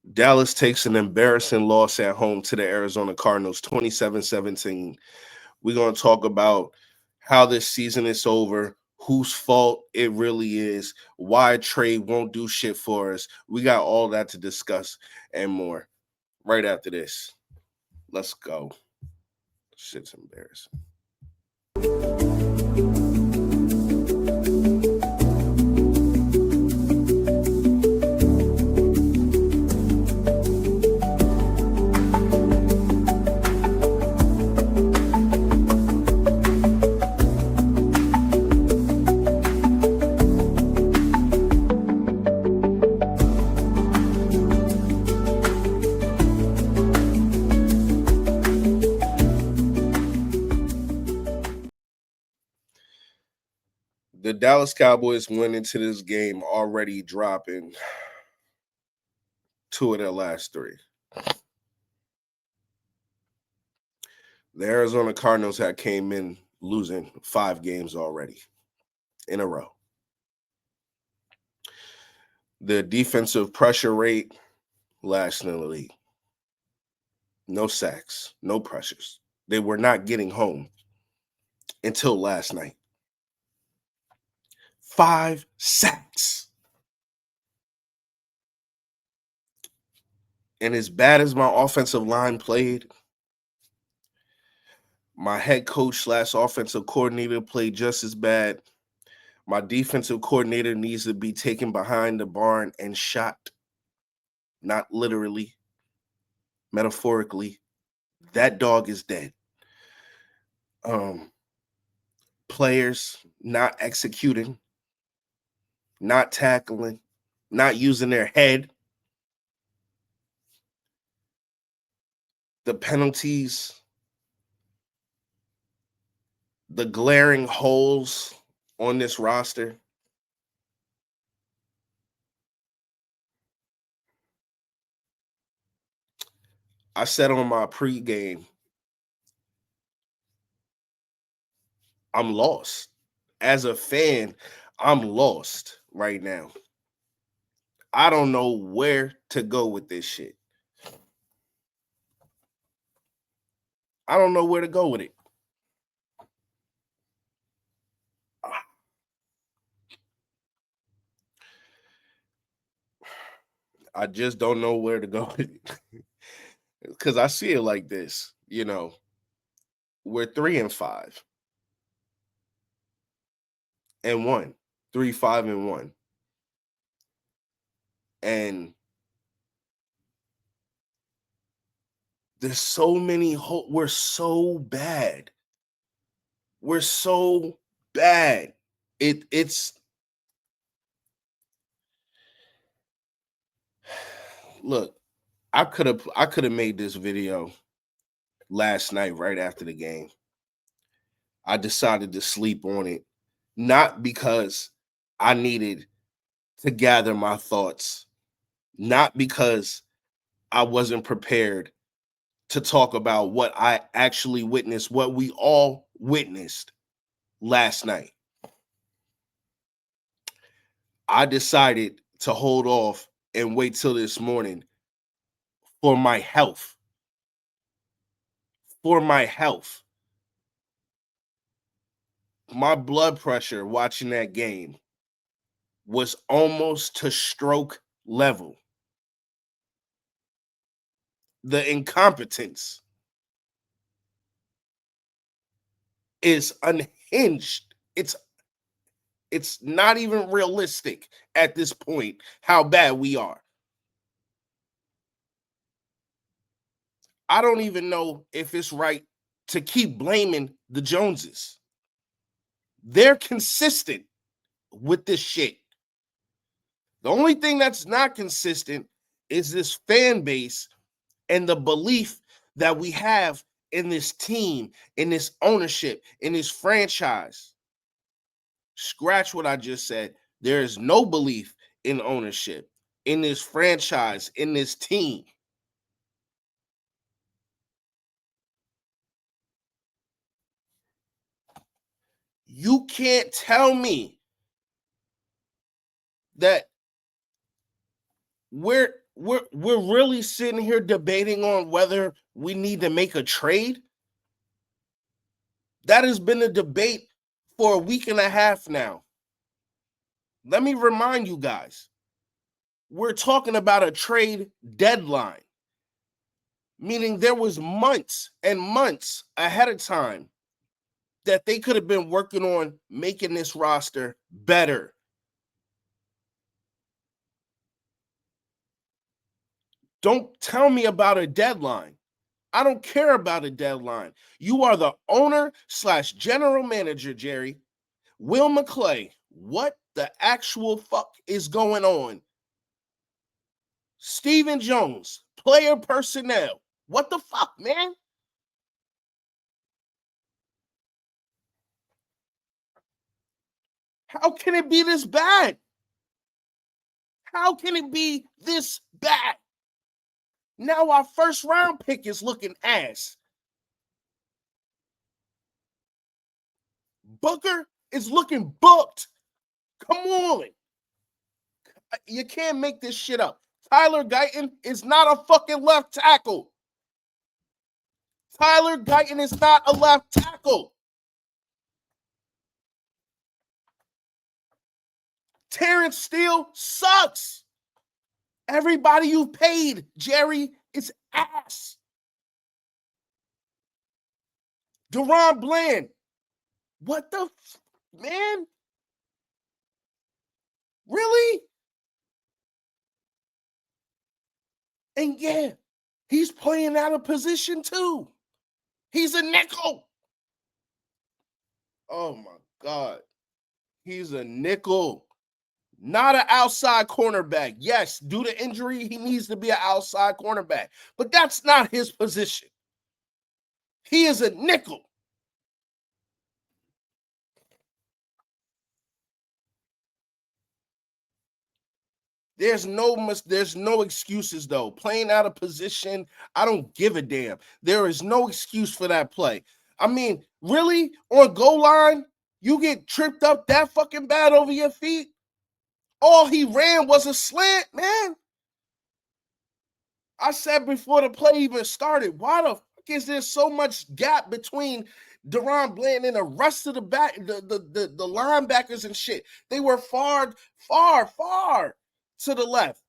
Dallas takes an embarrassing loss at home to the Arizona Cardinals, 27-17. We're going to talk about how this season is over, whose fault it really is, why trade won't do shit for us. We got all that to discuss and more right after this. Let's go. Shit's embarrassing. The Dallas Cowboys went into this game already dropping 2 of their last 3. The Arizona Cardinals had came in losing 5 games already in a row. The defensive pressure rate last in the league. No sacks, no pressures. They were not getting home until last night. 5 sacks. And as bad as my offensive line played, my head coach / offensive coordinator played just as bad. My defensive coordinator needs to be taken behind the barn and shot. Not literally, metaphorically. That dog is dead. Players not executing, not tackling, not using their head. The penalties, the glaring holes on this roster. I said on my pregame, I'm lost. As a fan, I'm lost right now. I don't know where to go with this shit. I don't know where to go with it. I just don't know where to go with it. Because I see it like this, we're 3-5 and 1, 3-5-1. And there's so many we're so bad. We're so bad. It's look, I could have made this video last night right after the game. I decided to sleep on it, not because I needed to gather my thoughts, not because I wasn't prepared to talk about what I actually witnessed, what we all witnessed last night. I decided to hold off and wait till this morning for my health. For my health. My blood pressure watching that game was almost to stroke level. The incompetence is unhinged. It's not even realistic at this point how bad we are. I don't even know if it's right to keep blaming the Joneses. They're consistent with this shit. The only thing that's not consistent is this fan base and the belief that we have in this team, in this ownership, in this franchise. Scratch what I just said. There is no belief in ownership, in this franchise, in this team. You can't tell me that we're we're really sitting here debating on whether we need to make a trade. That has been a debate for a week and a half now. Let me remind you guys, we're talking about a trade deadline, meaning there was months and months ahead of time that they could have been working on making this roster better. Don't tell me about a deadline. I don't care about a deadline. You are the owner / general manager, Jerry. Will McClay, what the actual fuck is going on? Stephen Jones, player personnel. What the fuck, man? How can it be this bad? How can it be this bad? Now our first round pick is looking ass. Booker is looking booked. Come on. You can't make this shit up. Tyler Guyton is not a fucking left tackle. Tyler Guyton is not a left tackle. Terrence Steele sucks. Everybody you paid, Jerry, is ass. Deron Bland. What the man? Really? And yeah, he's playing out of position too. He's a nickel. Oh my God. He's a nickel. Not an outside cornerback. Yes, due to injury, he needs to be an outside cornerback. But that's not his position. He is a nickel. There's no excuses though. Playing out of position, I don't give a damn. There is no excuse for that play. I mean, really, on goal line, you get tripped up that fucking bad over your feet? All he ran was a slant, man. I said before the play even started, why the fuck is there so much gap between Deron Bland and the rest of the linebackers and shit? They were far to the left.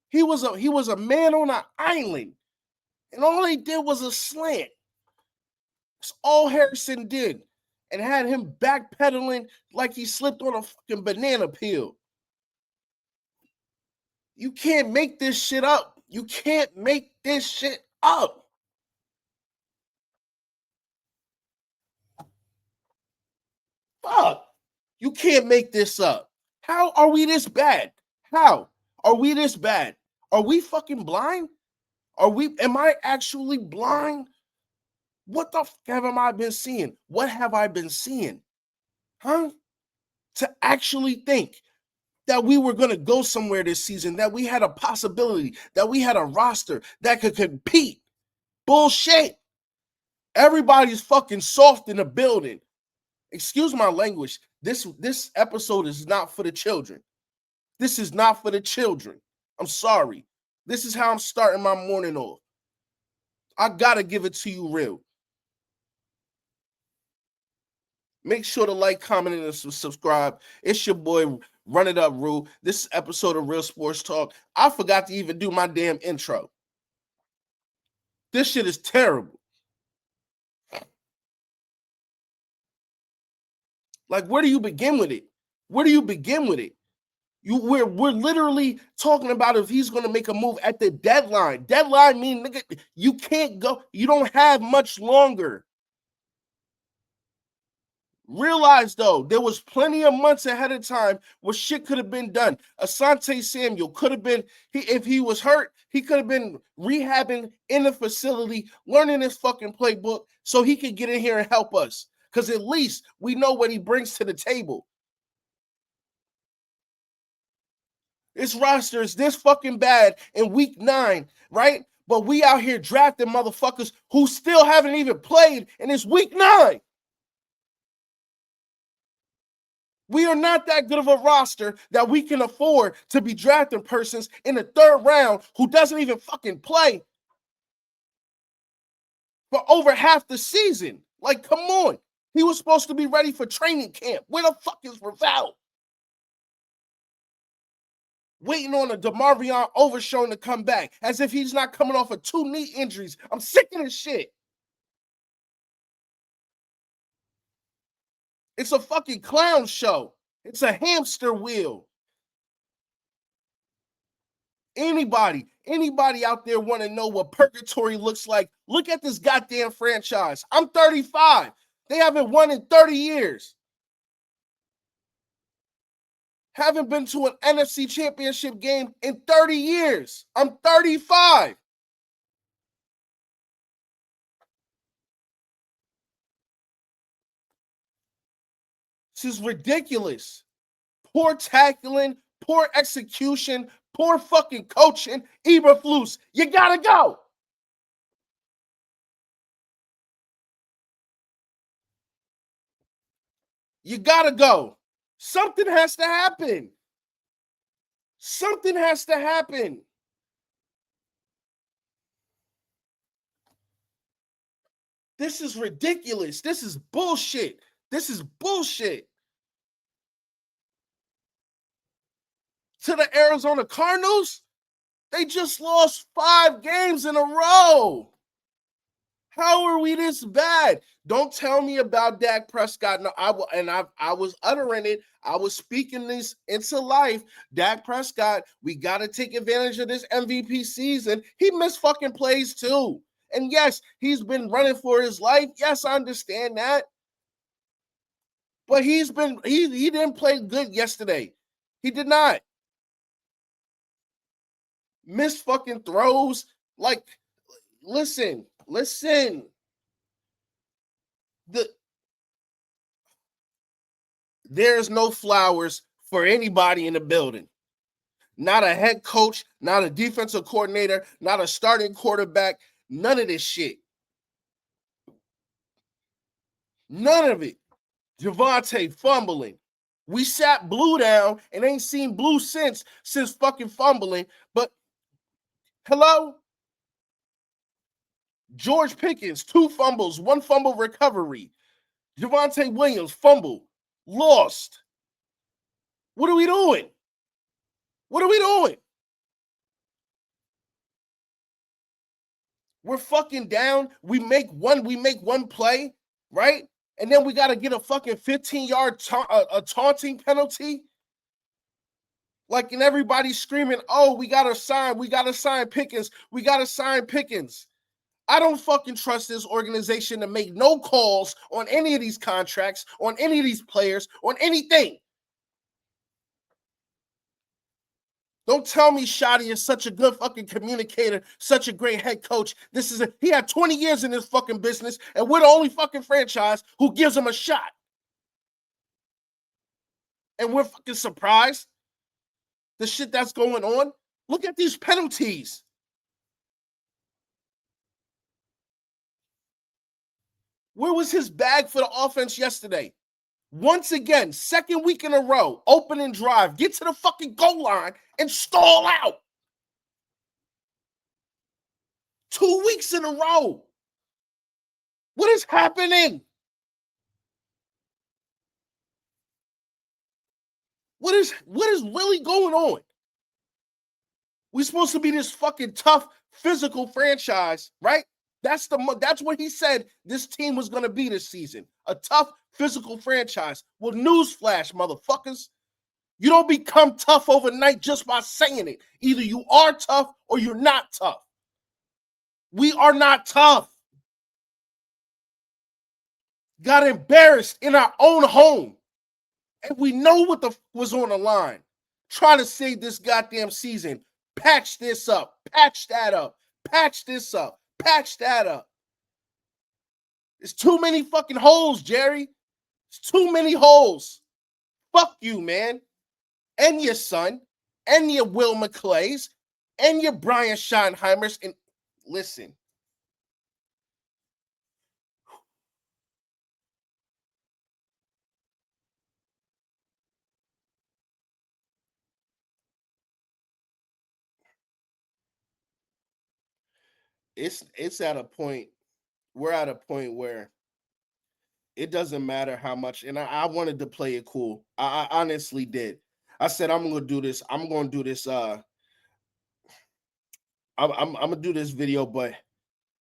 He was a man on an island, and all he did was a slant. That's all Harrison did, and had him backpedaling like he slipped on a fucking banana peel. You can't make this shit up. You can't make this shit up. Fuck. You can't make this up. How are we this bad? How are we this bad? Are we fucking blind? Am I actually blind? What the fuck have I been seeing? What have I been seeing? Huh? To actually think that we were going to go somewhere this season, that we had a possibility, that we had a roster that could compete. Bullshit. Everybody's fucking soft in the building. Excuse my language. This episode is not for the children. This is not for the children. I'm sorry. This is how I'm starting my morning off. I gotta give it to you real. Make sure to like, comment, and subscribe. It's your boy, Run It Up, Rue. This episode of Real Sports Talk. I forgot to even do my damn intro. This shit is terrible. Like, where do you begin with it? Where do you begin with it? We're literally talking about if he's going to make a move at the deadline. Deadline mean, nigga, you can't go. You don't have much longer. Realize though, there was plenty of months ahead of time where shit could have been done. Asante Samuel could have been, if he was hurt, he could have been rehabbing in the facility, learning his fucking playbook so he could get in here and help us. Because at least we know what he brings to the table. This roster is this fucking bad in week 9, right? But we out here drafting motherfuckers who still haven't even played, and it's week 9. We are not that good of a roster that we can afford to be drafting persons in the 3rd round who doesn't even fucking play for over half the season. Like, come on. He was supposed to be ready for training camp. Where the fuck is Ravel? Waiting on a DeMarvion Overshown to come back as if he's not coming off of 2 knee injuries. I'm sick of this shit. It's a fucking clown show. It's a hamster wheel. Anybody out there want to know what purgatory looks like? Look at this goddamn franchise. I'm 35. They haven't won in 30 years. Haven't been to an NFC championship game in 30 years. I'm 35. This is ridiculous. Poor tackling, poor execution, poor fucking coaching. Eberflus, you gotta go. You gotta go. Something has to happen. Something has to happen. This is ridiculous. This is bullshit. This is bullshit. To the Arizona Cardinals, they just lost 5 games in a row. How are we this bad? Don't tell me about Dak Prescott. No, I was uttering it. I was speaking this into life. Dak Prescott, we got to take advantage of this MVP season. He missed fucking plays too. And yes, he's been running for his life. Yes, I understand that. But he didn't play good yesterday. He did not. Missed fucking throws. Like, listen. There's no flowers for anybody in the building. Not a head coach, not a defensive coordinator, not a starting quarterback, none of this shit. None of it. Javonte fumbling. We sat Blue down and ain't seen Blue since fucking fumbling. But hello? George Pickens, 2 fumbles, 1 fumble recovery. Javonte Williams, fumble, lost. What are we doing? What are we doing? We're fucking down. We make one play, right? And then we got to get a fucking 15-yard a taunting penalty. Like, and everybody's screaming, oh, we got to sign Pickens. We got to sign Pickens. I don't fucking trust this organization to make no calls on any of these contracts, on any of these players, on anything. Don't tell me Shotty is such a good fucking communicator, such a great head coach. He had 20 years in this fucking business, and we're the only fucking franchise who gives him a shot. And we're fucking surprised. The shit that's going on. Look at these penalties. Where was his bag for the offense yesterday? Once again, 2nd week in a row, opening drive, get to the fucking goal line and stall out. 2 weeks in a row. What is happening? What is really going on? We're supposed to be this fucking tough, physical franchise, right? That's what he said this team was going to be this season. A tough, physical franchise. Well, newsflash, motherfuckers. You don't become tough overnight just by saying it. Either you are tough or you're not tough. We are not tough. Got embarrassed in our own home. And we know what the was on the line. Trying to save this goddamn season. Patch this up. Patch that up. Patch this up. Patch that up. There's too many fucking holes, Jerry. It's too many holes. Fuck you, man. And your son. And your Will McClays. And your Brian Schottenheimers. And listen. it's at a point, we're at a point where it doesn't matter how much, and I wanted to play it cool. I honestly did. I said I'm gonna do this. I'm gonna do this. I'm gonna do this video, but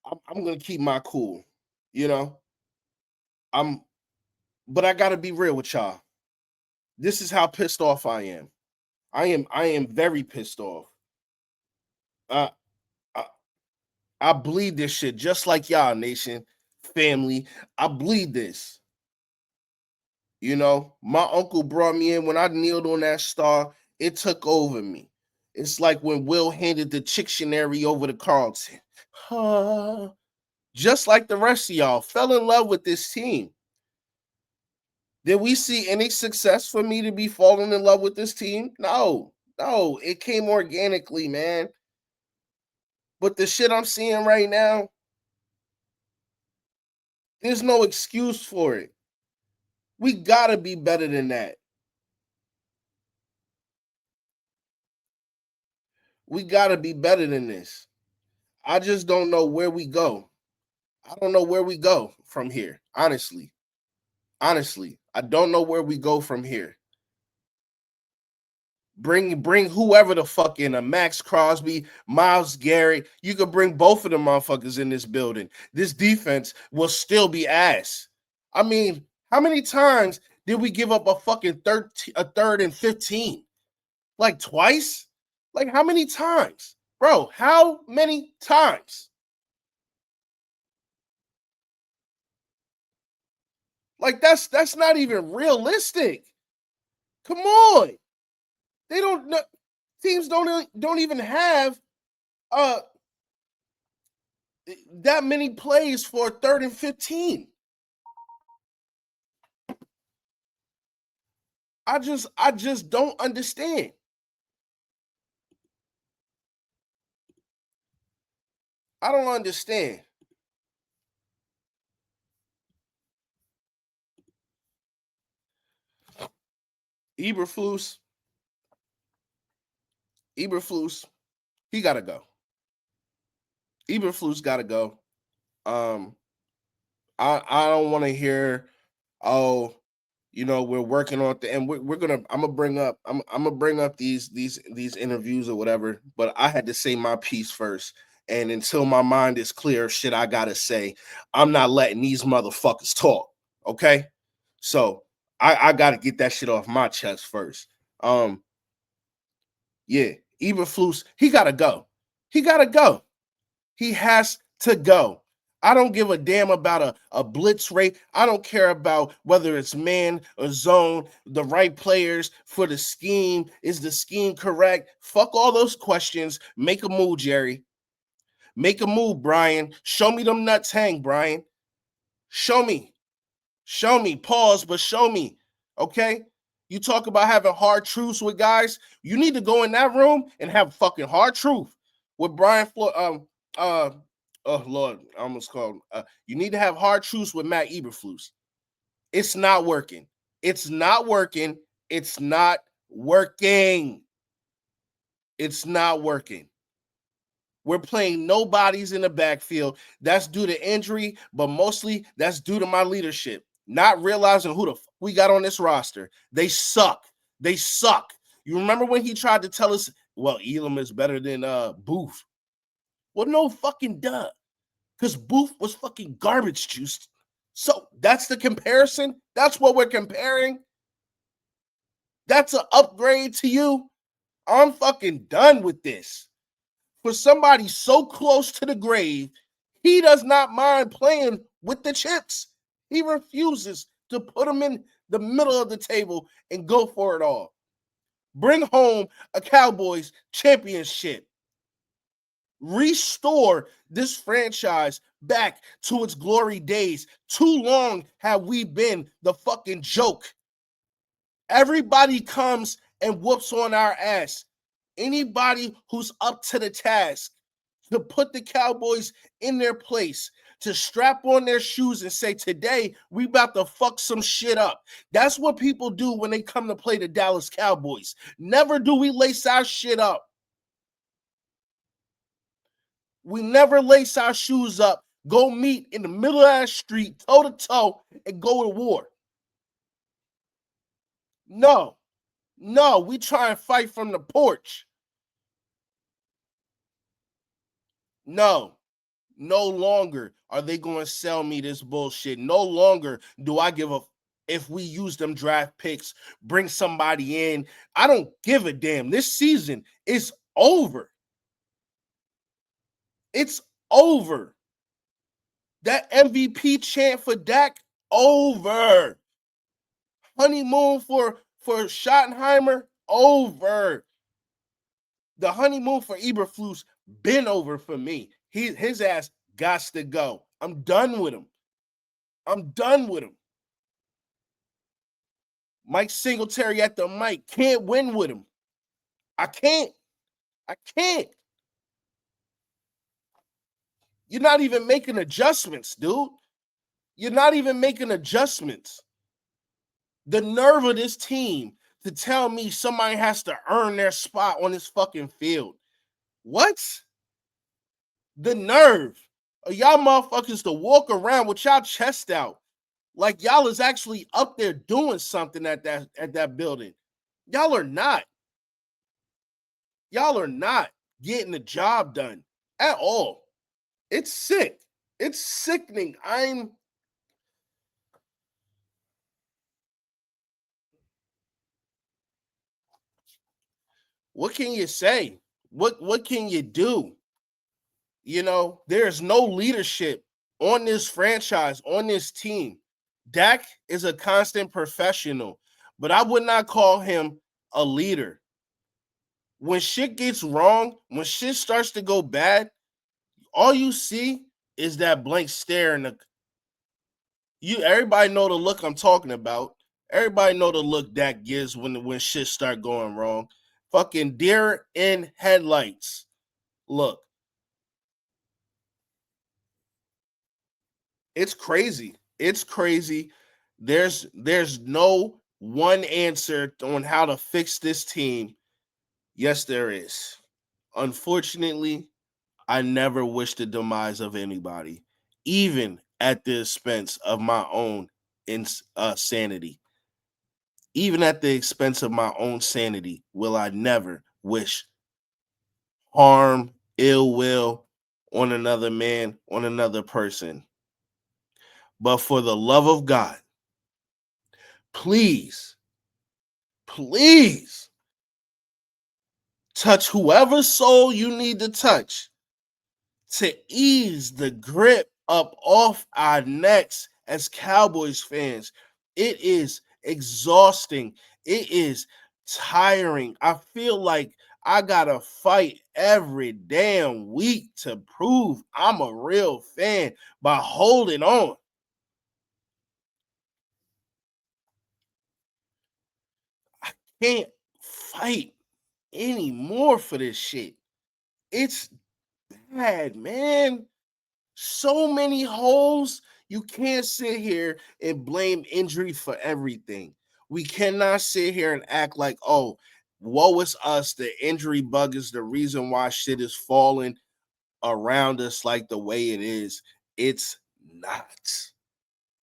I'm gonna keep my cool. You know, I'm, but I gotta be real with y'all. This is how pissed off I am. I am very pissed off. Uh, I, I bleed this shit just like y'all, nation, family. I bleed this. You know, my uncle brought me in when I kneeled on that star. It took over me. It's like when Will handed the Dictionary over to Carlton. Just like the rest of y'all, fell in love with this team. Did we see any success for me to be falling in love with this team? No, no, it came organically, man. But the shit I'm seeing right now, there's no excuse for it. We gotta be better than that. We gotta be better than this. I just don't know where we go. I don't know where we go from here. Honestly, I don't know where we go from here. Bring whoever the fuck in, a Max Crosby, Miles Garrett. You could bring both of them motherfuckers in this building. This defense will still be ass. I mean, how many times did we give up a fucking third and 15? Like twice? Like how many times? Bro, how many times? Like that's not even realistic. Come on. They don't know, teams don't even have uh that many plays for third and 15. I just don't understand. I don't understand. Eberflus, Eberflus, he gotta go. Eberflus gotta go. Um, I don't want to hear, oh, we're working on the, and we're gonna I'm gonna bring up these interviews or whatever, but I had to say my piece first. And until my mind is clear, shit I gotta say, I'm not letting these motherfuckers talk. Okay. So I gotta get that shit off my chest first. Yeah, Eberflus, he gotta go. He gotta go. He has to go. I don't give a damn about a blitz rate. I don't care about whether it's man or zone, the right players for the scheme. Is the scheme correct? Fuck all those questions. Make a move, Jerry. Make a move, Brian. Show me them nuts hang, Brian. Show me. Show me. Pause, but show me. Okay? You talk about having hard truths with guys. You need to go in that room and have fucking hard truth with Brian Floyd. Oh Lord, I almost called. You need to have hard truths with Matt Eberflus. It's not working. It's not working. It's not working. It's not working. We're playing nobodies in the backfield. That's due to injury, but mostly that's due to my leadership. Not realizing who the fuck we got on this roster. They suck. They suck. You remember when he tried to tell us, well, Elam is better than Booth? Well, no fucking duh. Because Booth was fucking garbage juiced. So that's the comparison. That's what we're comparing. That's an upgrade to you. I'm fucking done with this. For somebody so close to the grave, he does not mind playing with the chips. He refuses to put them in the middle of the table and go for it all. Bring home a Cowboys championship. Restore this franchise back to its glory days. Too long have we been the fucking joke. Everybody comes and whoops on our ass. Anybody who's up to the task to put the Cowboys in their place, to strap on their shoes and say, today we about to fuck some shit up. That's what people do when they come to play the Dallas Cowboys. Never do we lace our shit up. We never lace our shoes up, go meet in the middle of that street, toe to toe, and go to war. No, no, we try and fight from the porch. No, no longer are they going to sell me this bullshit. No longer do I give a if we use them draft picks, bring somebody in. I don't give a damn. This season is over. It's over. That MVP chant for Dak, over. Honeymoon for Schottenheimer, over. The honeymoon for Eberflus been over for me. His ass gots to go. I'm done with him. I'm done with him. Mike Singletary at the mic. Can't win with him. I can't. I can't. You're not even making adjustments, dude. You're not even making adjustments. The nerve of this team to tell me somebody has to earn their spot on this fucking field. What? The nerve of y'all motherfuckers to walk around with y'all chest out like y'all is actually up there doing something at that building. Y'all are not. Y'all are not getting the job done at all. It's sick. It's sickening. What can you say? What can you do? You know, there's no leadership on this franchise, on this team. Dak is a constant professional, but I would not call him a leader. When shit gets wrong, when shit starts to go bad, all you see is that blank stare and everybody know the look I'm talking about. Everybody know the look Dak gives when shit start going wrong. Fucking deer in headlights. Look, it's crazy. It's crazy. There's no one answer on how to fix this team. Yes, there is. Unfortunately, I never wish the demise of anybody, even at the expense of my own sanity. Even at the expense of my own sanity, will I never wish harm, ill will on another man, on another person. But for the love of God, please, please touch whoever soul you need to touch to ease the grip up off our necks as Cowboys fans. It is exhausting. It is tiring. I feel like I gotta fight every damn week to prove I'm a real fan by holding on. I can't fight anymore for this shit. It's bad, man. So many holes. You can't sit here and blame injury for everything. We cannot sit here and act like, oh, woe is us. The injury bug is the reason why shit is falling around us like the way it is. It's not.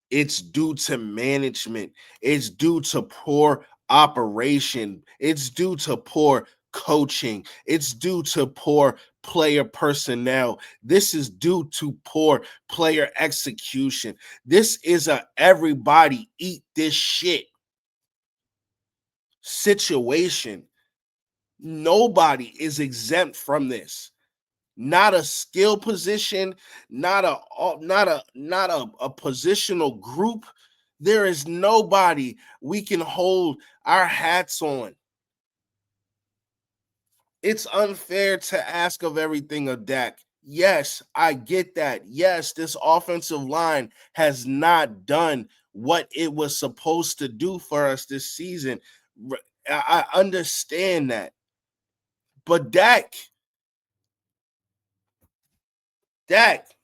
It's due to management. It's due to poor operation. It's due to poor coaching. It's due to poor player personnel. This is due to poor player execution. This is a everybody eat this shit situation. Nobody is exempt from this. Not a skill position, not a positional group. There is nobody we can hold our hats on. It's unfair to ask of everything of Dak. Yes, I get that. Yes, this offensive line has not done what it was supposed to do for us this season. I understand that. But Dak,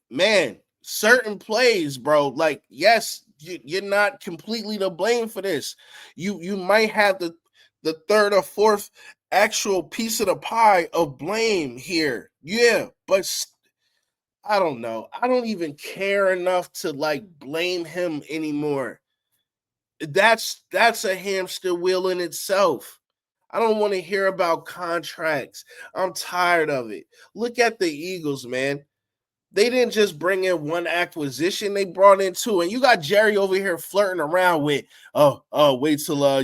man, certain plays, bro. Like, yes, you're not completely to blame for this. You might have the third or fourth actual piece of the pie of blame here. Yeah, but I don't know. I don't even care enough to like blame him anymore. That's a hamster wheel in itself. I don't want to hear about contracts. I'm tired of it. Look at the Eagles, man. They didn't just bring in one acquisition, they brought in two. And you got Jerry over here flirting around with, wait till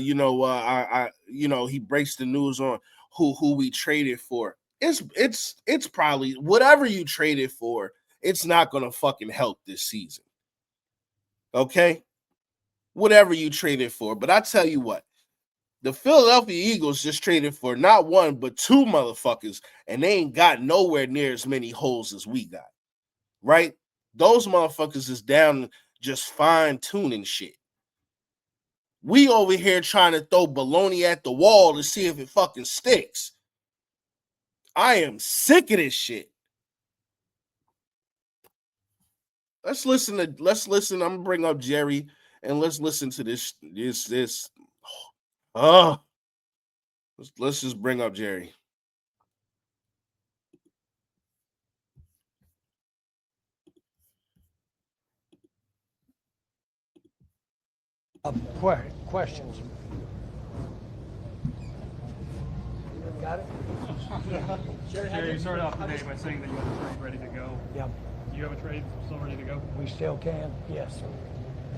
he breaks the news on who we traded for. It's probably whatever you traded for, it's not gonna fucking help this season. Okay? Whatever you traded for. But I tell you what, the Philadelphia Eagles just traded for not one, but two motherfuckers, and they ain't got nowhere near as many holes as we got. Right? Those motherfuckers is down just fine-tuning shit. We over here trying to throw baloney at the wall to see if it fucking sticks. I am sick of this shit. Let's listen. I'm gonna bring up Jerry and let's listen to this. Let's just bring up Jerry. Questions. Got it? Jerry, you started off the day by saying that you had a trade ready to go. Yeah. Do you have a trade still ready to go? We still can, yes.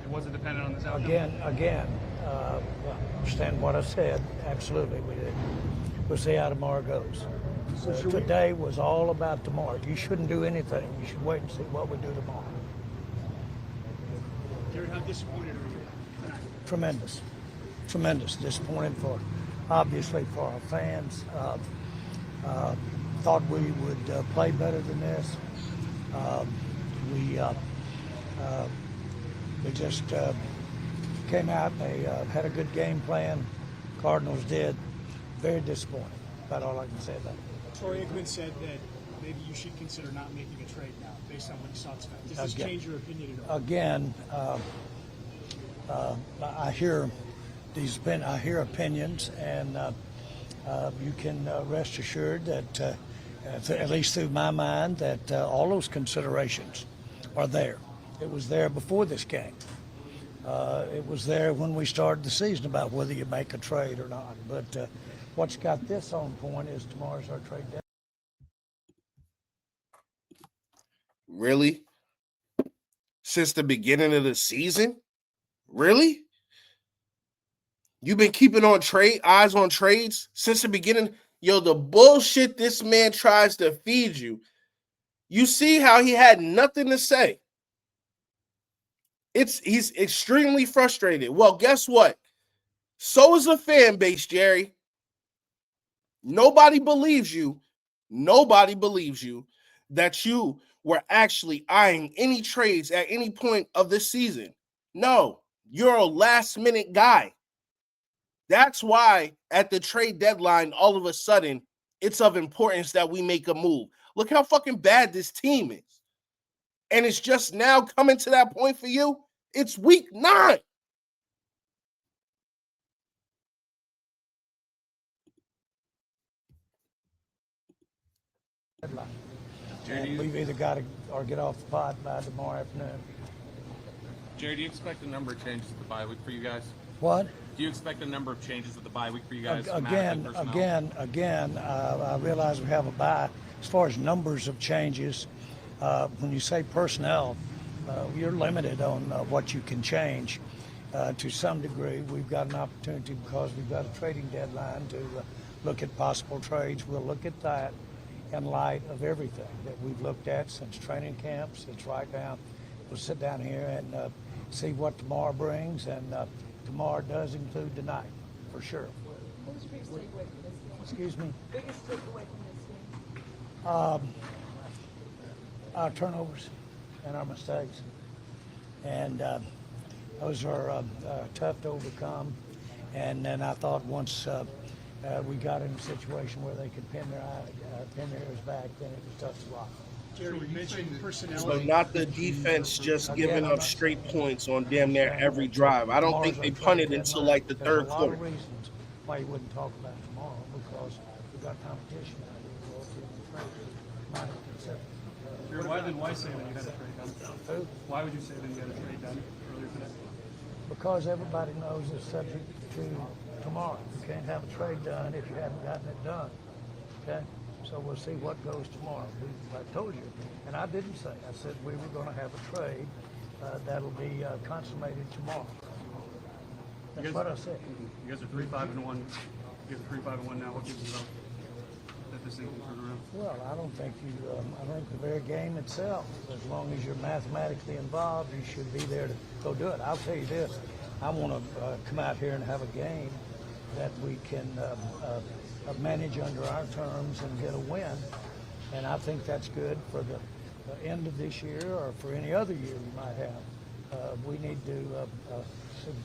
It wasn't dependent on this outcome? Again, understand what I said. Absolutely, we did. We'll see how tomorrow goes. Today was all about tomorrow. You shouldn't do anything. You should wait and see what we do tomorrow. Jerry, how disappointed are you? Tremendous. Disappointed obviously for our fans. Thought we would play better than this. We just came out. They had a good game plan. Cardinals did. Very disappointing. About all I can say about it. Troy Aikman said that maybe you should consider not making a trade now, based on what you saw tonight. Does this change your opinion at all? Again, I hear opinions, and you can rest assured that, at least through my mind, that all those considerations are there. It was there before this game. It was there when we started the season about whether you make a trade or not. But what's got this on point is tomorrow's our trade day. Really? Since the beginning of the season? Really? You've been keeping eyes on trades since the beginning? Yo, the bullshit this man tries to feed you. You see how he had nothing to say. He's extremely frustrated. Well, guess what? So is the fan base, Jerry. Nobody believes you. Nobody believes you that you were actually eyeing any trades at any point of this season. No, you're a last-minute guy. That's why at the trade deadline, all of a sudden, it's of importance that we make a move. Look how fucking bad this team is. And it's just now coming to that point for you. It's week 9. And we've either got to or get off the pot by tomorrow afternoon. Jerry, do you expect a number of changes at the bye week for you guys? What? Do you expect a number of changes at the bye week for you guys? Again, I realize we have a bye. As far as numbers of changes, when you say personnel, you're limited on what you can change. To some degree, we've got an opportunity because we've got a trading deadline to look at possible trades. We'll look at that in light of everything that we've looked at since training camp, since right now. We'll sit down here and see what tomorrow brings, and tomorrow does include tonight, for sure. What was your biggest takeaway from this game? Excuse me? Biggest takeaway from this game? Our turnovers and our mistakes. And those are tough to overcome. And then I thought once we got in a situation where they could pin their ears back, then it was tough to block. Jerry, you mentioned personnel. But not the defense just giving up straight points on damn near every drive. I don't think they punted until like the third quarter. There's a lot of reasons why you wouldn't talk about it tomorrow, because we've got competition out here. Why then why say that you had a trade done? Who? Why would you say that you had a trade done earlier today? Because everybody knows it's subject to tomorrow. You can't have a trade done if you haven't gotten it done. Okay? So we'll see what goes tomorrow. I told you, and I didn't say. I said we were going to have a trade that'll be consummated tomorrow. That's what I said. You guys are 3-5-1. You guys are 3-5-1 now. What gives you hope that this thing can turn around? Well, I don't think I think the very game itself, as long as you're mathematically involved, you should be there to go do it. I'll tell you this, I want to come out here and have a game that we can manage under our terms and get a win. And I think that's good for the end of this year or for any other year we might have. We need to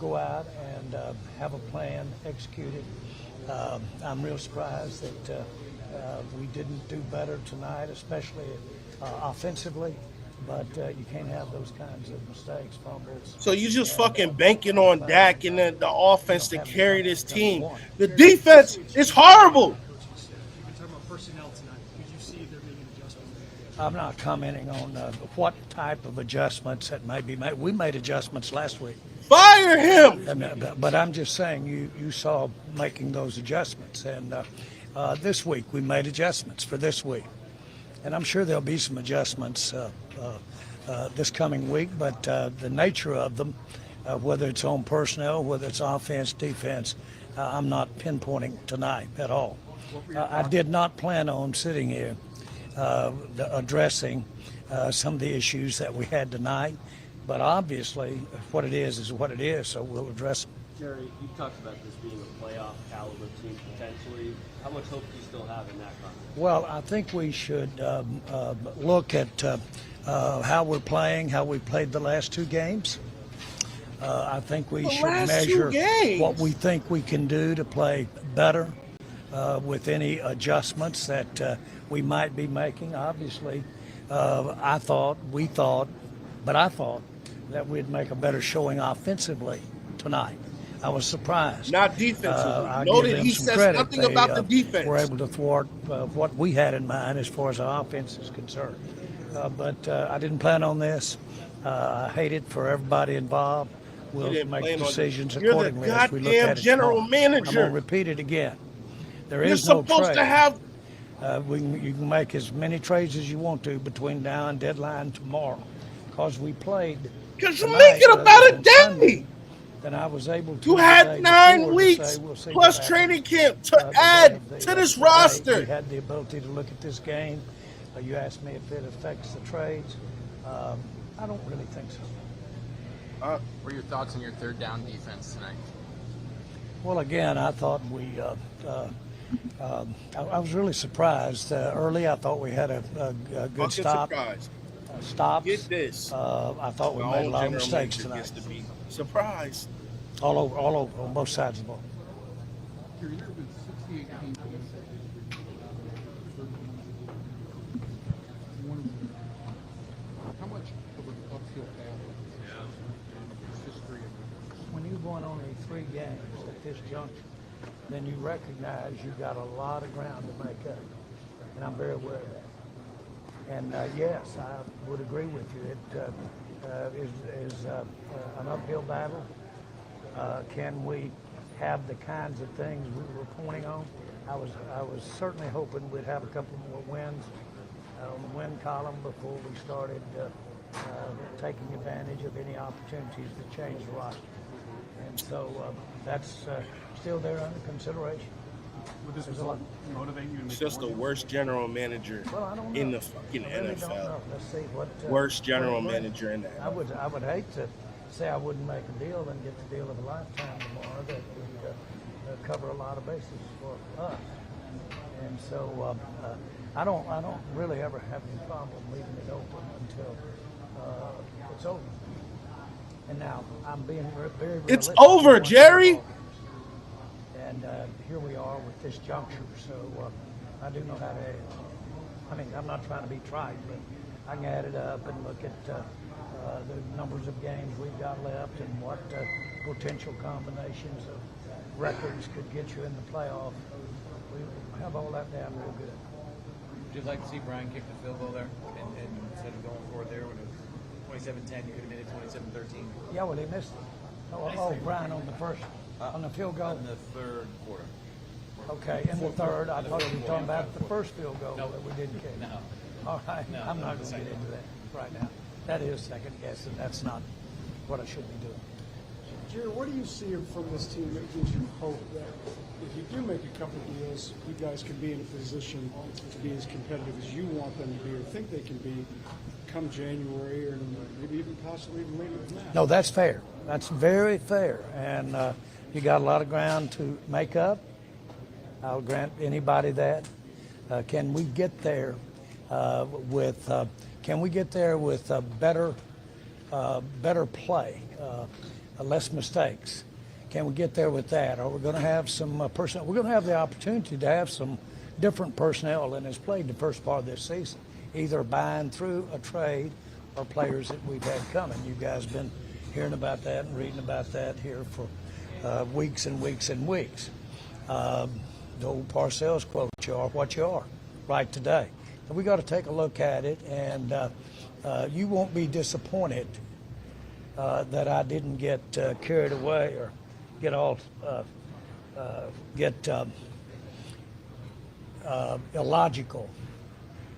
go out and have a plan, execute it. I'm real surprised that we didn't do better tonight, especially offensively. But you can't have those kinds of mistakes, fumbles. So you just fucking banking on Dak and the offense to carry this team. The defense is horrible. You've been talking about personnel tonight. Did you see there being an adjustment? I'm not commenting on what type of adjustments that may be made. We made adjustments last week. Fire him. But I'm just saying you saw making those adjustments. And this week we made adjustments for this week. And I'm sure there'll be some adjustments this coming week, but the nature of them, whether it's on personnel, whether it's offense, defense, I'm not pinpointing tonight at all. I did not plan on sitting here addressing some of the issues that we had tonight, but obviously what it is what it is, so we'll address them. Jerry, you talked about this being a playoff caliber team potentially. How much hope do you still have in that context? Well, I think we should look at how we're playing, how we played the last two games. I think we should measure what we think we can do to play better with any adjustments that we might be making. Obviously, I thought that we'd make a better showing offensively tonight. I was surprised. Not defensively. I Noted give he them some says credit. nothing They about the defense. were able to thwart what we had in mind as far as our offense is concerned. But I didn't plan on this. I hate it for everybody involved. We'll make decisions accordingly as we look You're the at goddamn it. general I'm manager. going to repeat it again. There You're is no supposed trade. to have. You can make as many trades as you want to between now and deadline tomorrow, because we played. Because you make it about a day. Then I was able to. You had 9 weeks plus training camp to add to this roster. We had the ability to look at this game. You asked me if it affects the trades. I don't really think so. What are your thoughts on your third down defense tonight? Well, again, I thought I was really surprised. Early, I thought we had a good stop. Stops. Get this. I thought we made a lot of mistakes tonight. To be surprised. All over, on both sides of the ball. How much of an uphill battle is history? When you've won only 3 games at this juncture, then you recognize you've got a lot of ground to make up. And I'm very aware of that. And yes, I would agree with you. It is an uphill battle. Can we have the kinds of things we were pointing on? I was certainly hoping we'd have a couple more wins on the win column before we started taking advantage of any opportunities to change the roster. And so that's still there under consideration. Would this result motivate you to make It's just the worst general manager in the fucking NFL. Let's see what Worst general manager in the I would hate to say I wouldn't make a deal and get the deal of a lifetime tomorrow that would cover a lot of bases for us. And so I don't really ever have any problem leaving it open until it's over. And now I'm being very It's realistic. over, Jerry. And here we are with this juncture, so I do know how to add it. I mean, I'm not trying to be trite, but I can add it up and look at the numbers of games we've got left and what potential combinations of records could get you in the playoff. We have all that down real good. you like to see Brian kick the field goal there and instead of going for it there when it was 27-10, you could have made it 27-13? Yeah, well, he missed it. Oh, Brian on the first, on the field goal. In the third quarter. Okay, in the third. I thought you were talking about the first field goal that we didn't kick. No. All right, No, I'm not the going to get second into that right now. That is second guessing. That's not what I should be doing. Jerry, what do you see from this team that gives you hope that if you do make a couple of deals, you guys can be in a position to be as competitive as you want them to be or think they can be come January or maybe even possibly even later than that? No, that's fair. That's very fair. And you got a lot of ground to make up. I'll grant anybody that. Can we get there with better play, less mistakes? Can we get there with that? Are we going to have some personnel? We're going to have the opportunity to have some different personnel than has played the first part of this season, either buying through a trade or players that we've had coming. You guys have been hearing about that and reading about that here for weeks and weeks and weeks. The old Parcells quote, "You are what you are," right today. So we got to take a look at it, and you won't be disappointed that I didn't get carried away or get all illogical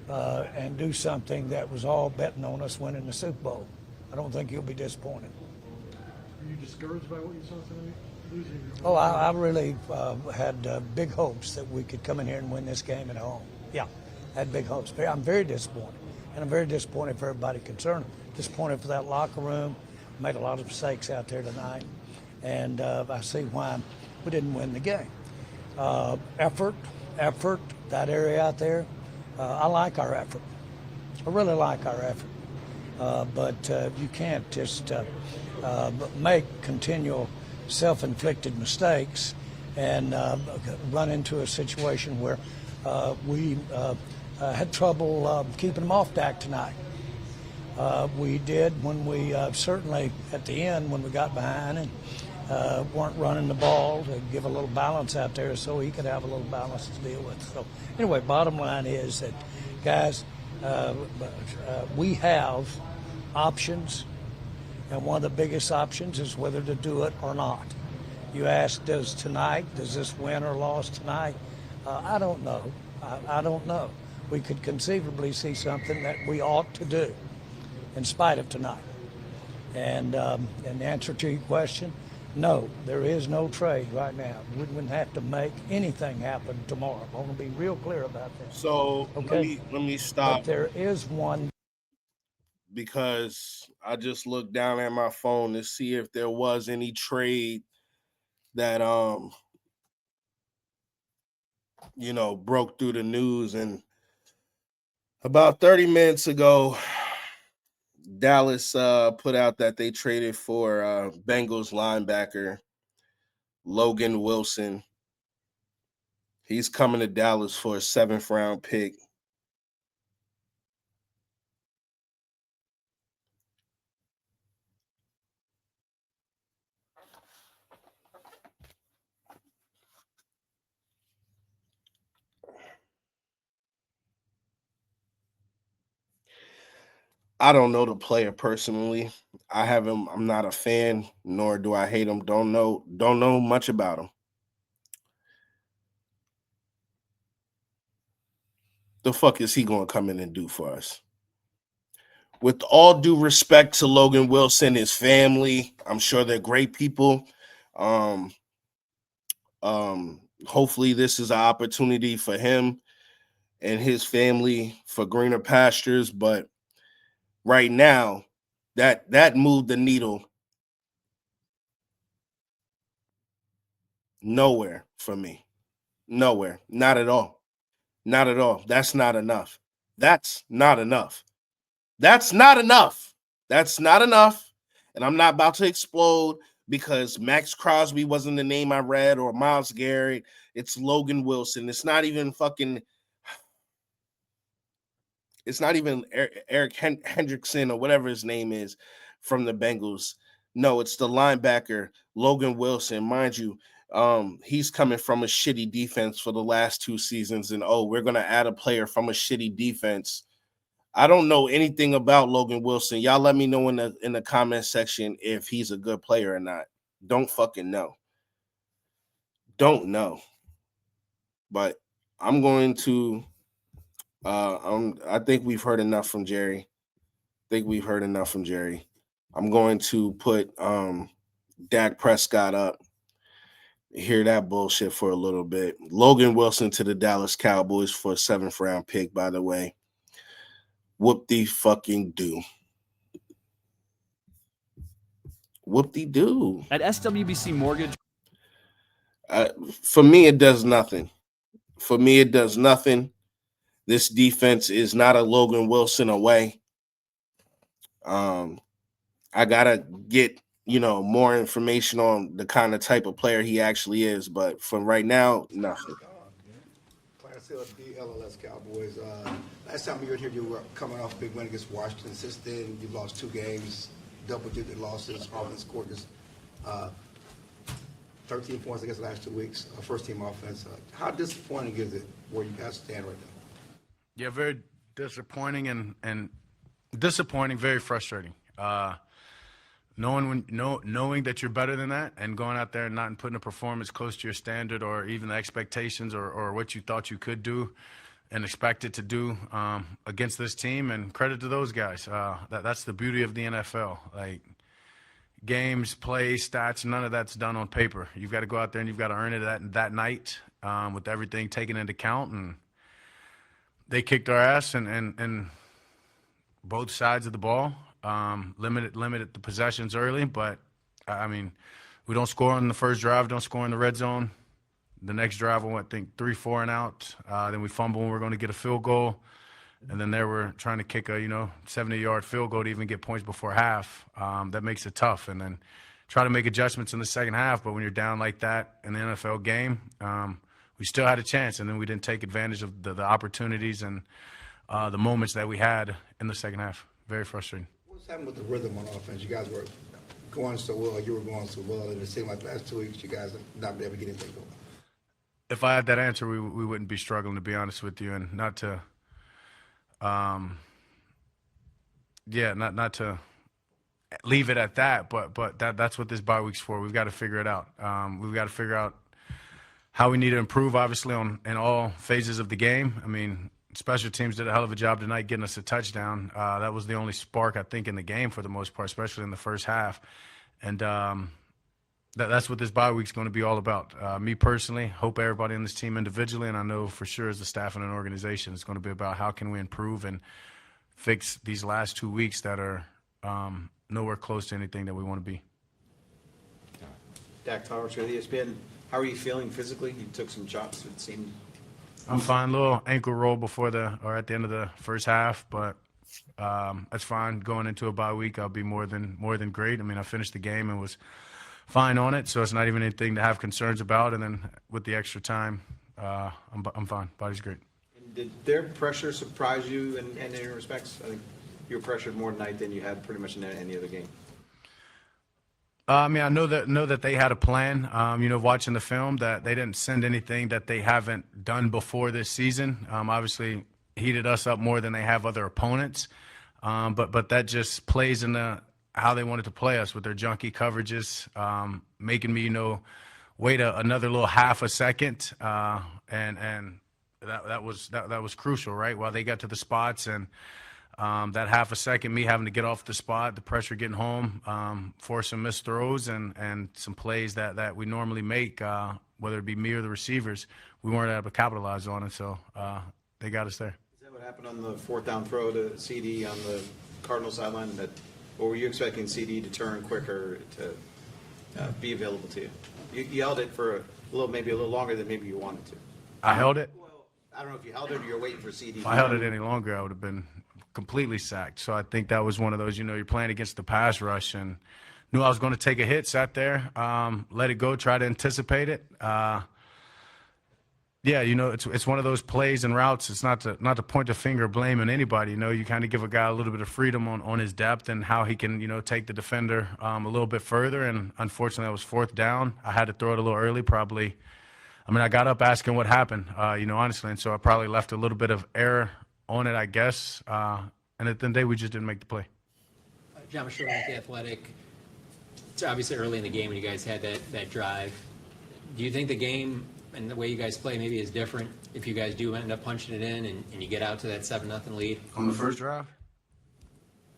and do something that was all betting on us winning the Super Bowl. I don't think you'll be disappointed. Are you discouraged by what you saw tonight? Oh, I really had big hopes that we could come in here and win this game at home. Yeah, had big hopes. I'm very disappointed, and I'm very disappointed for everybody concerned. Disappointed for that locker room. Made a lot of mistakes out there tonight, and I see why we didn't win the game. Effort, that area out there. I like our effort. I really like our effort. But you can't just make continual self-inflicted mistakes and run into a situation where we had trouble keeping them off deck tonight. We did when we certainly at the end when we got behind and weren't running the ball to give a little balance out there so he could have a little balance to deal with. So anyway, bottom line is that, guys, we have options. And one of the biggest options is whether to do it or not. You ask, does this win or loss tonight? I don't know. I don't know. We could conceivably see something that we ought to do in spite of tonight. And the answer to your question, no, there is no trade right now. We wouldn't have to make anything happen tomorrow. I want to be real clear about that. So okay? let me stop. But there is one. Because I just looked down at my phone to see if there was any trade that broke through the news, and about 30 minutes ago Dallas put out that they traded for Bengals linebacker Logan Wilson. He's coming to Dallas for a 7th round pick. I don't know the player personally. I have him. I'm not a fan, nor do I hate him. Don't know much about him. The fuck is he going to come in and do for us? With all due respect to Logan Wilson, his family, I'm sure they're great people. Hopefully this is an opportunity for him and his family for greener pastures, but right now, that moved the needle nowhere for me. Nowhere. Not at all. Not at all. That's not enough. That's not enough. That's not enough. That's not enough. And I'm not about to explode because Max Crosby wasn't the name I read or Myles Garrett. It's Logan Wilson. It's not even Eric Hendrickson or whatever his name is from the Bengals. No, it's the linebacker, Logan Wilson. Mind you, He's coming from a shitty defense for the last 2 seasons, and we're gonna add a player from a shitty defense. I don't know anything about Logan Wilson. Y'all let me know in the comment section if he's a good player or not. Don't fucking know. Don't know. But I'm going to I think we've heard enough from Jerry. I'm going to put Dak Prescott up. Hear that bullshit for a little bit. Logan Wilson to the Dallas Cowboys for a 7th round pick, by the way. Whoop-de-fucking-do. Whoop-de-do. At SWBC Mortgage. For me, it does nothing. This defense is not a Logan Wilson away. I gotta get more information on the kind of type of player he actually is, but for right now, nothing. Clarence Hill, the LLS Cowboys. Last time you were here, you were coming off a big win against Washington. Since then, you've lost 2 games, double-digit losses. Offense scored just 13 points against the last 2 weeks. First-team offense. How disappointing is it where you guys stand right now? Yeah, very disappointing and disappointing, very frustrating. Knowing that you're better than that and going out there and not putting a performance close to your standard or even the expectations or what you thought you could do and expected to do against this team. And credit to those guys. That's the beauty of the NFL. Like, games, plays, stats, none of that's done on paper. You've got to go out there and you've got to earn it that night with everything taken into account. And they kicked our ass and both sides of the ball. Limited the possessions early, but I mean, we don't score on the first drive, don't score in the red zone. The next drive, I think 3-4 and out. Then we fumble when we're going to get a field goal, and then they were trying to kick a 70-yard field goal to even get points before half. That makes it tough, and then try to make adjustments in the second half. But when you're down like that in the NFL game, we still had a chance, and then we didn't take advantage of the opportunities and the moments that we had in the second half. Very frustrating. What's happened with the rhythm on offense? You guys were going so well, you were going so well, and it seemed like the last 2 weeks you guys have not been able to get anything going. If I had that answer, we wouldn't be struggling, to be honest with you, and not to leave it at that, but that's what this bye week's for. We've got to figure it out. We've got to figure out how we need to improve, obviously, in all phases of the game. I mean, special teams did a hell of a job tonight getting us a touchdown. That was the only spark, I think, in the game for the most part, especially in the first half. And that's what this bye week's going to be all about. Me personally, hope everybody in this team individually, and I know for sure as the staff and an organization, it's going to be about how can we improve and fix these last 2 weeks that are nowhere close to anything that we want to be. Dak Towers with ESPN. How are you feeling physically? You took some chops, it seemed. I'm fine. Little ankle roll at the end of the first half, but that's fine. Going into a bye week, I'll be more than great. I mean, I finished the game and was fine on it, so it's not even anything to have concerns about. And then with the extra time, I'm fine. Body's great. Did their pressure surprise you in any respects? I think you were pressured more tonight than you had pretty much in any other game. I mean, I know that they had a plan. Watching the film, that they didn't send anything that they haven't done before this season. Obviously, heated us up more than they have other opponents. But that just plays into how they wanted to play us with their junky coverages, making me wait another little half a second, and that was crucial, right? While they got to the spots and. That half a second, me having to get off the spot, the pressure getting home, force some missed throws and some plays that we normally make, whether it be me or the receivers, we weren't able to capitalize on it. So they got us there. Is that what happened on the 4th down throw to CD on the Cardinals sideline? Or were you expecting CD to turn quicker to be available to you? You held it for maybe a little longer than maybe you wanted to. I held it? Well, I don't know if you held it or you're waiting for CD. If I held it any longer, I would have been completely sacked. So I think that was one of those, you're playing against the pass rush and knew I was going to take a hit, sat there, let it go, try to anticipate it. Yeah, it's one of those plays and routes. It's not to point the finger blame on anybody. You kind of give a guy a little bit of freedom on his depth and how he can, take the defender a little bit further. And unfortunately, that was fourth down. I had to throw it a little early, probably. I mean, I got up asking what happened, honestly, and so I probably left a little bit of error on it, I guess. And at the end of the day, we just didn't make the play. John Machado at The Athletic. It's obviously early in the game when you guys had that drive. Do you think the game and the way you guys play maybe is different if you guys do end up punching it in and you get out to that 7-0 lead? On the first drive?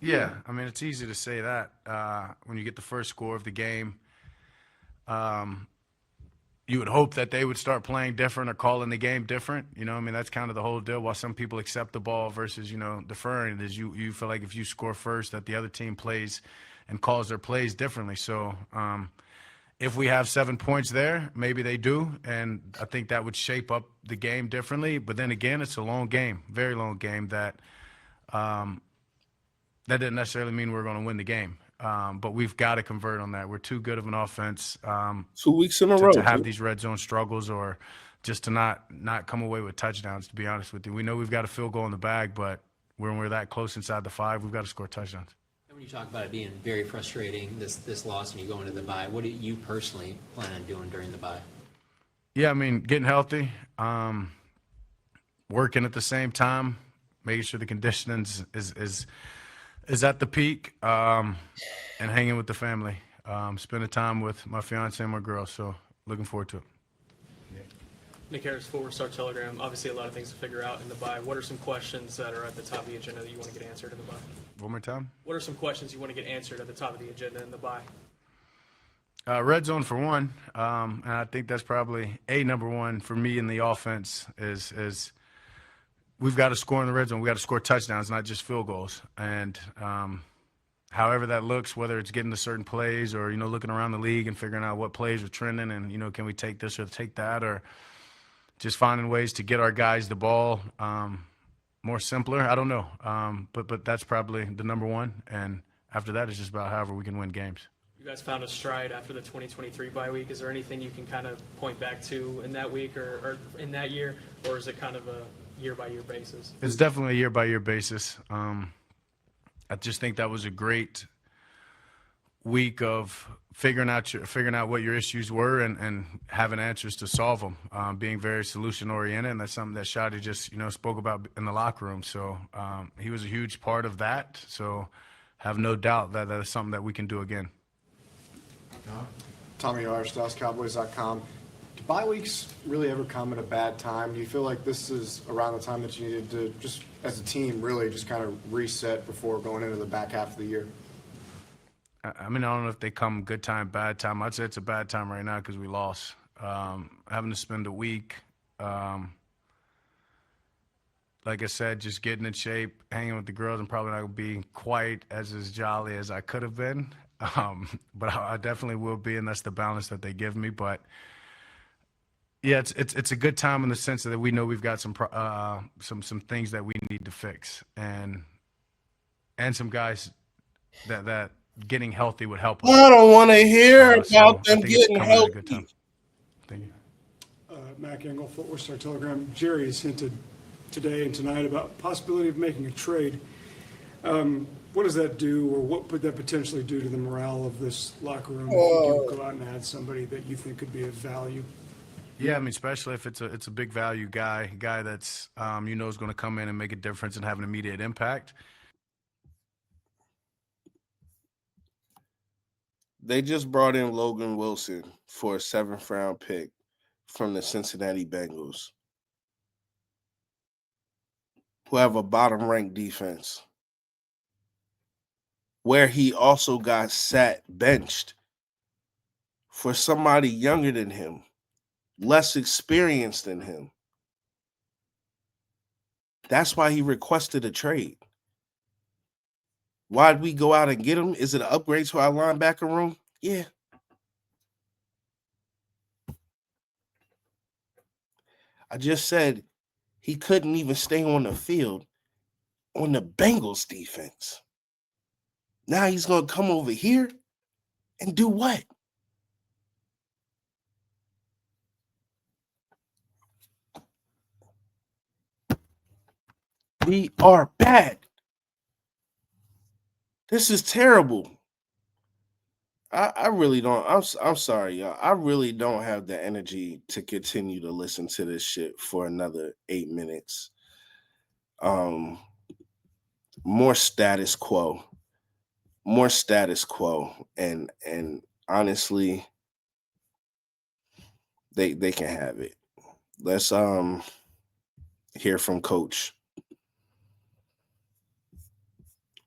Yeah, I mean, it's easy to say that when you get the first score of the game. You would hope that they would start playing different or calling the game different. I mean, that's kind of the whole deal. While some people accept the ball versus, deferring, is you feel like if you score first that the other team plays and calls their plays differently. So if we have 7 points there, maybe they do, and I think that would shape up the game differently. But then again, it's a long game, very long game that didn't necessarily mean we're going to win the game. But we've got to convert on that. We're too good of an offense 2 weeks in a row to have these red zone struggles or just to not come away with touchdowns, to be honest with you. We know we've got a field goal in the bag, but when we're that close inside the 5, we've got to score touchdowns. And when you talk about it being very frustrating, this loss, and you go into the bye, what do you personally plan on doing during the bye? Yeah, I mean, getting healthy, working at the same time, making sure the conditioning is at the peak, and hanging with the family, spending time with my fiance and my girl. So looking forward to it. Nick Harris, 4-Star Telegram. Obviously, a lot of things to figure out in the bye. What are some questions that are at the top of the agenda that you want to get answered in the bye? One more time. What are some questions you want to get answered at the top of the agenda in the bye? Red zone for one, and I think that's probably number one for me in the offense is we've got to score in the red zone. We got to score touchdowns, not just field goals. And however that looks, whether it's getting to certain plays or looking around the league and figuring out what plays are trending and can we take this or take that, or just finding ways to get our guys the ball more simpler. I don't know, but that's probably the number one. And after that, it's just about however we can win games. You guys found a stride after the 2023 bye week. Is there anything you can kind of point back to in that week or in that year, or is it kind of a year-by-year basis? It's definitely a year-by-year basis. I just think that was a great week of figuring out what your issues were and having answers to solve them, being very solution-oriented, and that's something that Shadi just spoke about in the locker room. So he was a huge part of that. So have no doubt that is something that we can do again. Tommy R, StouseCowboys.com. Do bye weeks really ever come at a bad time? Do you feel like this is around the time that you needed to just, as a team, really just kind of reset before going into the back half of the year? I mean, I don't know if they come good time, bad time. I'd say it's a bad time right now because we lost. Having to spend a week, like I said, just getting in shape, hanging with the girls, and probably not going to be quite as jolly as I could have been. But I definitely will be, and that's the balance that they give me. But yeah, it's a good time in the sense that we know we've got some things that we need to fix, and some guys that getting healthy would help us. I don't want to hear about so them getting healthy. Thank you. Mac Engel, Footwear Star Telegram. Jerry has hinted today and tonight about possibility of making a trade. What does that do, or what would that potentially do to the morale of this locker room if you do go out and add somebody that you think could be of value? Yeah, I mean, especially if it's a big value guy that's is going to come in and make a difference and have an immediate impact. They just brought in Logan Wilson for a 7th round pick from the Cincinnati Bengals, who have a bottom ranked defense, where he also got benched for somebody younger than him, less experienced than him. That's why he requested a trade. Why'd we go out and get him? Is it an upgrade to our linebacker room? Yeah. I just said he couldn't even stay on the field on the Bengals defense. Now he's going to come over here and do what? We are bad. This is terrible. I really don't. I'm sorry, y'all. I really don't have the energy to continue to listen to this shit for another 8 minutes. More status quo. More status quo. And honestly, they can have it. Let's hear from Coach.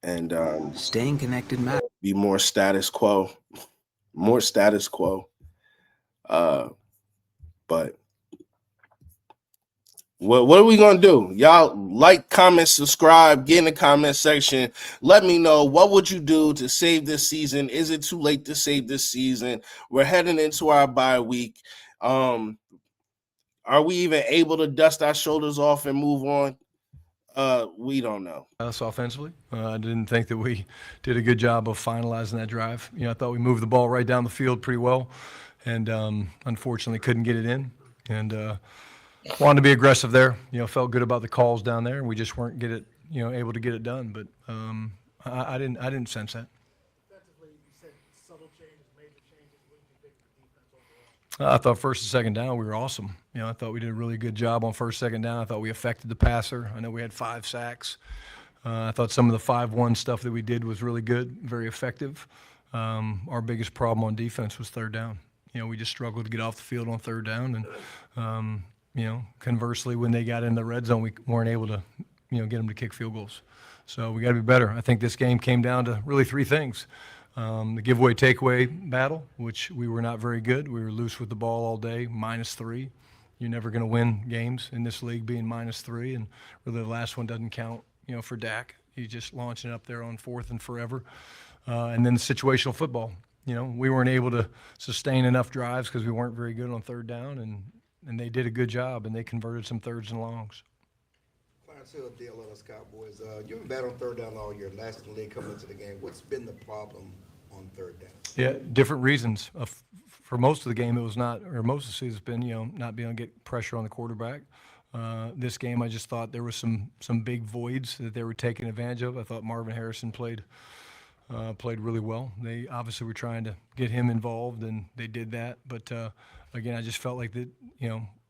And staying connected matters. Be more status quo. More status quo. But what are we gonna do? Y'all like, comment, subscribe, get in the comment section. Let me know, what would you do to save this season? Is it too late to save this season? We're heading into our bye week. Are we even able to dust our shoulders off and move on? We don't know. Us offensively. I didn't think that we did a good job of finalizing that drive. I thought we moved the ball right down the field pretty well, and unfortunately couldn't get it in. And wanted to be aggressive there. Felt good about the calls down there, and we just weren't able to get it done. But I didn't sense that. I thought first and second down we were awesome. I thought we did a really good job on first, second down. I thought we affected the passer. I know we had 5 sacks. I thought some of the 5-1 stuff that we did was really good, very effective. Our biggest problem on defense was third down. We just struggled to get off the field on third down. And, conversely, when they got in the red zone, we weren't able to, get them to kick field goals. So we got to be better. I think this game came down to really 3 things. The giveaway takeaway battle, which we were not very good. We were loose with the ball all day, -3. You're never going to win games in this league being -3, and really the last one doesn't count, for Dak. He's just launching up there on 4th and forever. And then the situational football. We weren't able to sustain enough drives because we weren't very good on third down, and they did a good job, and they converted some thirds and longs. Clarence Hill, DLLS Cowboys. You've been bad on third down all year. Last in the league coming into the game. What's been the problem on third down? Yeah, different reasons. For most of the game, it was not, or most of the season, it's been, not being able to get pressure on the quarterback. This game, I just thought there was some big voids that they were taking advantage of. I thought Marvin Harrison played really well. They obviously were trying to get him involved, and they did that. But again, I just felt like that,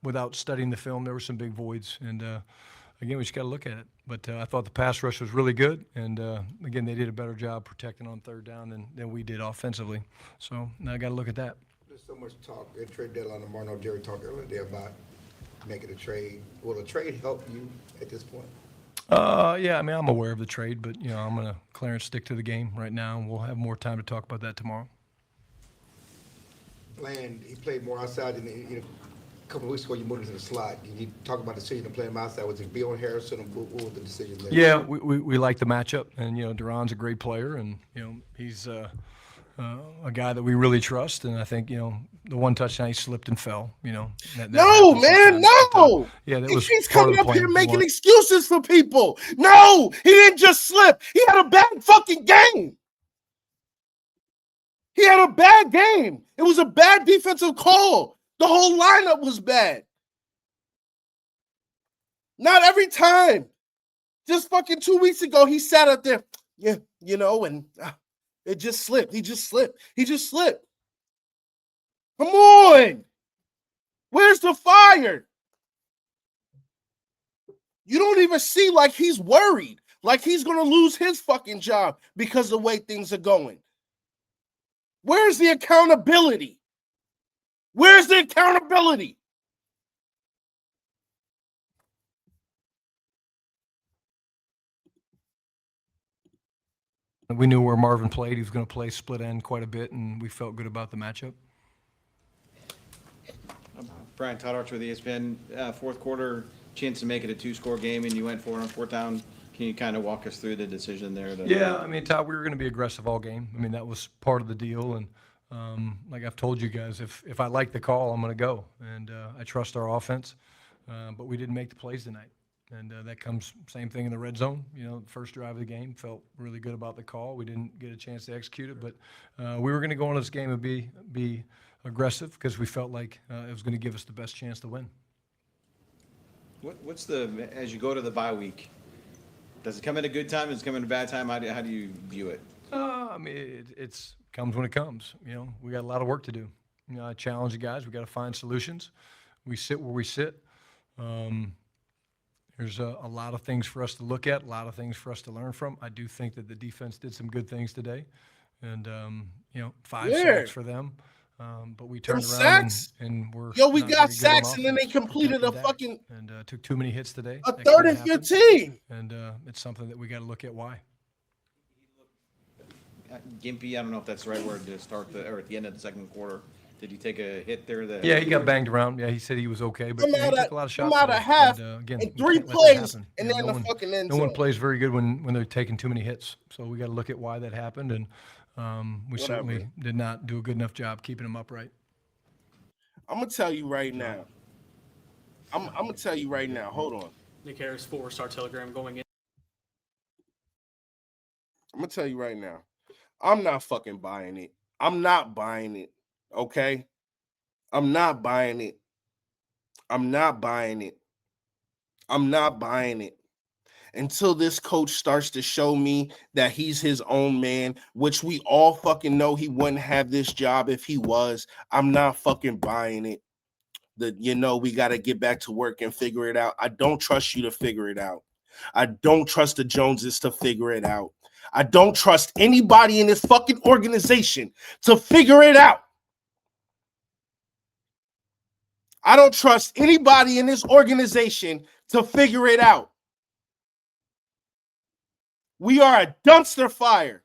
without studying the film, there were some big voids. And again, we just got to look at it. But I thought the pass rush was really good. And again, they did a better job protecting on third down than we did offensively. So now I got to look at that. There's so much talk at trade deadline. Marno Jerry talked earlier today about making a trade. Will a trade help you at this point? Yeah, I'm aware of the trade, but I'm gonna Clarence stick to the game right now, and we'll have more time to talk about that tomorrow. He played more outside than a couple of weeks ago. You moved into the slot. Did you talk about the decision to play him outside? Was it be on Harrison, or what was the decision there? Yeah, we like the matchup, and Duran's a great player, and he's a guy that we really trust, and I think the one touchdown he slipped and fell. That no, man, no. Yeah, that he was keeps part of coming the up plan. here making excuses for people. No, he didn't just slip. He had a bad fucking game. He had a bad game. It was a bad defensive call. The whole lineup was bad. Not every time. Just fucking 2 weeks ago, he sat up there. Yeah, and it just slipped. He just slipped. Come on. Where's the fire? You don't even see like he's worried, like he's going to lose his fucking job because of the way things are going. Where's the accountability? Where's the accountability? We knew where Marvin played. He was going to play split end quite a bit, and we felt good about the matchup. Brian Todd with ESPN. Fourth quarter, chance to make it a 2-score game, and you went for it on 4th down. Can you kind of walk us through the decision there? Yeah, Todd, we were going to be aggressive all game. That was part of the deal, and like I've told you guys, if I like the call, I'm going to go, and I trust our offense, but we didn't make the plays tonight. And that comes, same thing in the red zone. The first drive of the game, felt really good about the call. We didn't get a chance to execute it, but we were going to go into this game and be aggressive because we felt like it was going to give us the best chance to win. As you go to the bye week, Does it come at a good time? Does it come at a bad time? How do you view it? I mean, it's comes when it comes. You know, we got a lot of work to do. You know, I challenge the guys. We got to find solutions. We sit where we sit. There's a lot of things for us to look at, a lot of things for us to learn from. I do think that the defense did some good things today, and you know, 5 sacks for them. But we turned around and we're we not got very good on sacks, and then they offense, completed a protecting Dak, fucking and took too many hits today. a That 3rd can't and happen. 15. And it's something that we got to look at why. Gimpy, I don't know if that's the right word to start or at the end of the second quarter. Did he take a hit there? Yeah, he got banged around. Yeah, he said he was okay, but yeah, he took a lot of shots. Come out of today. half, And, again, and we 3 can't let that plays, happen. and Yeah, then the fucking end no one zone. plays very good when they're taking too many hits. So we got to look at why that happened, and we certainly did not do a good enough job keeping them upright. I'm gonna tell you right now. I'm gonna tell you right now. Hold on. Nick Harris, 4-star Telegram going in. I'm gonna tell you right now. I'm not fucking buying it. I'm not buying it. Okay? I'm not buying it. I'm not buying it. I'm not buying it. Until this coach starts to show me that he's his own man, which we all fucking know he wouldn't have this job if he was. I'm not fucking buying it. We got to get back to work and figure it out. I don't trust you to figure it out. I don't trust the Joneses to figure it out. I don't trust anybody in this fucking organization to figure it out. I don't trust anybody in this organization to figure it out. We are a dumpster fire.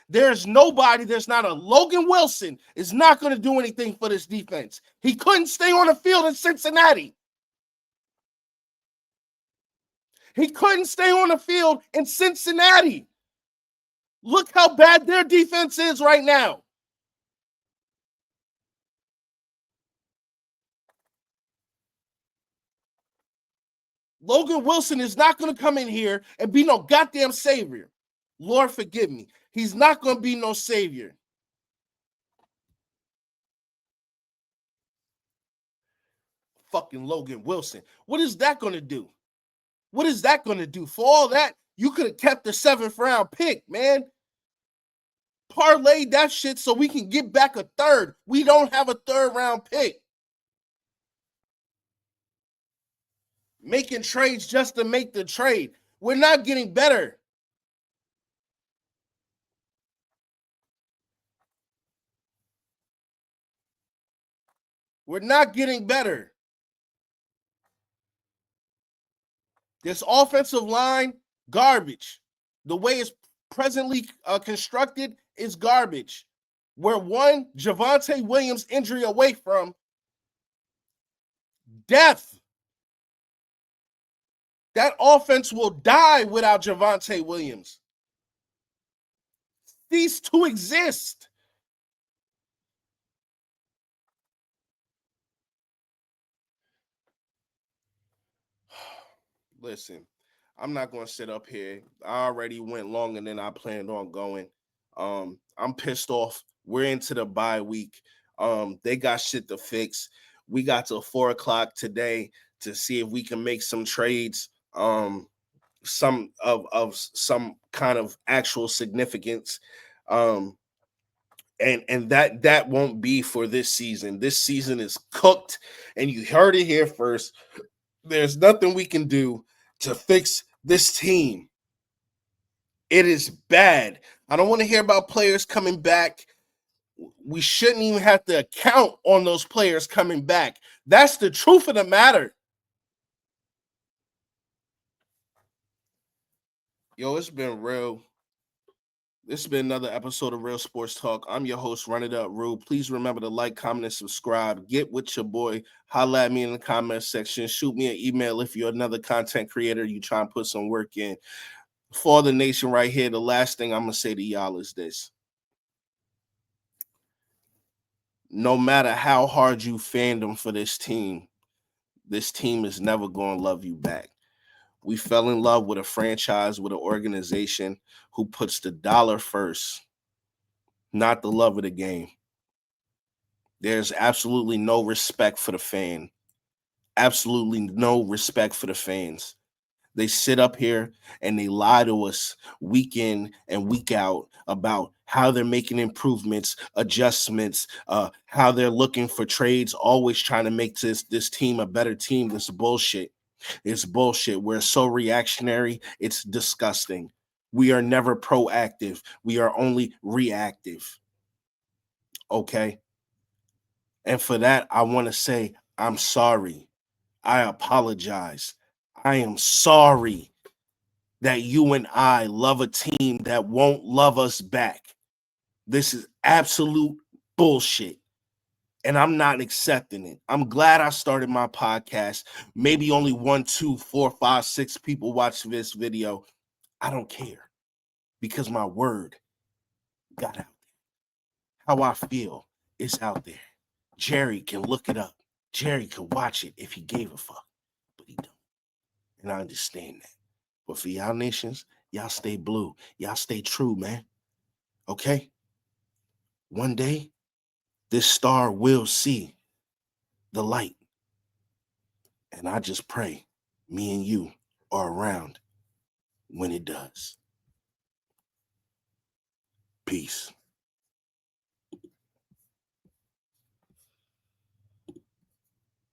There's nobody, there's not a Logan Wilson is not going to do anything for this defense. He couldn't stay on the field in Cincinnati. He couldn't stay on the field in Cincinnati. Look how bad their defense is right now. Logan Wilson is not going to come in here and be no goddamn savior. Lord forgive me. He's not going to be no savior. Fucking Logan Wilson. What is that going to do? What is that going to do? For all that, you could have kept the 7th round pick, man. Parlay that shit so we can get back a 3rd. We don't have a 3rd round pick. Making trades just to make the trade. We're not getting better. We're not getting better. This offensive line, garbage. The way it's presently constructed is garbage. We're one Javonte Williams injury away from death. That offense will die without Javonte Williams. These two exist. Listen, I'm not going to sit up here. I already went longer than I planned on going. I'm pissed off. We're into the bye week. They got shit to fix. We got till 4:00 today to see if we can make some trades. Some of some kind of actual significance. And that won't be for this season. This season is cooked, and you heard it here first. There's nothing we can do to fix this team. It is bad. I don't want to hear about players coming back. We shouldn't even have to count on those players coming back. That's the truth of the matter. Yo, it's been real. This has been another episode of Real Sports Talk. I'm your host, Run It Up, Rue. Please remember to like, comment, and subscribe. Get with your boy. Holla at me in the comment section. Shoot me an email if you're another content creator. You try and put some work in. For the nation right here, the last thing I'm going to say to y'all is this. No matter how hard you fandom for this team is never going to love you back. We fell in love with a franchise, with an organization who puts the dollar first, not the love of the game. There's absolutely no respect for the fan. Absolutely no respect for the fans. They sit up here and they lie to us week in and week out about how they're making improvements, adjustments, how they're looking for trades, always trying to make this team a better team. This is bullshit. It's bullshit. We're so reactionary. It's disgusting. We are never proactive. We are only reactive. Okay? And for that, I want to say, I'm sorry. I apologize. I am sorry that you and I love a team that won't love us back. This is absolute bullshit. And I'm not accepting it. I'm glad I started my podcast. Maybe only 1, 2, 4, 5, 6 people watch this video. I don't care because my word got out there. How I feel is out there. Jerry can look it up. Jerry can watch it if he gave a fuck, but he don't. And I understand that. But for y'all nations, y'all stay blue. Y'all stay true, man. Okay? One day, this star will see the light. And I just pray me and you are around when it does. Peace.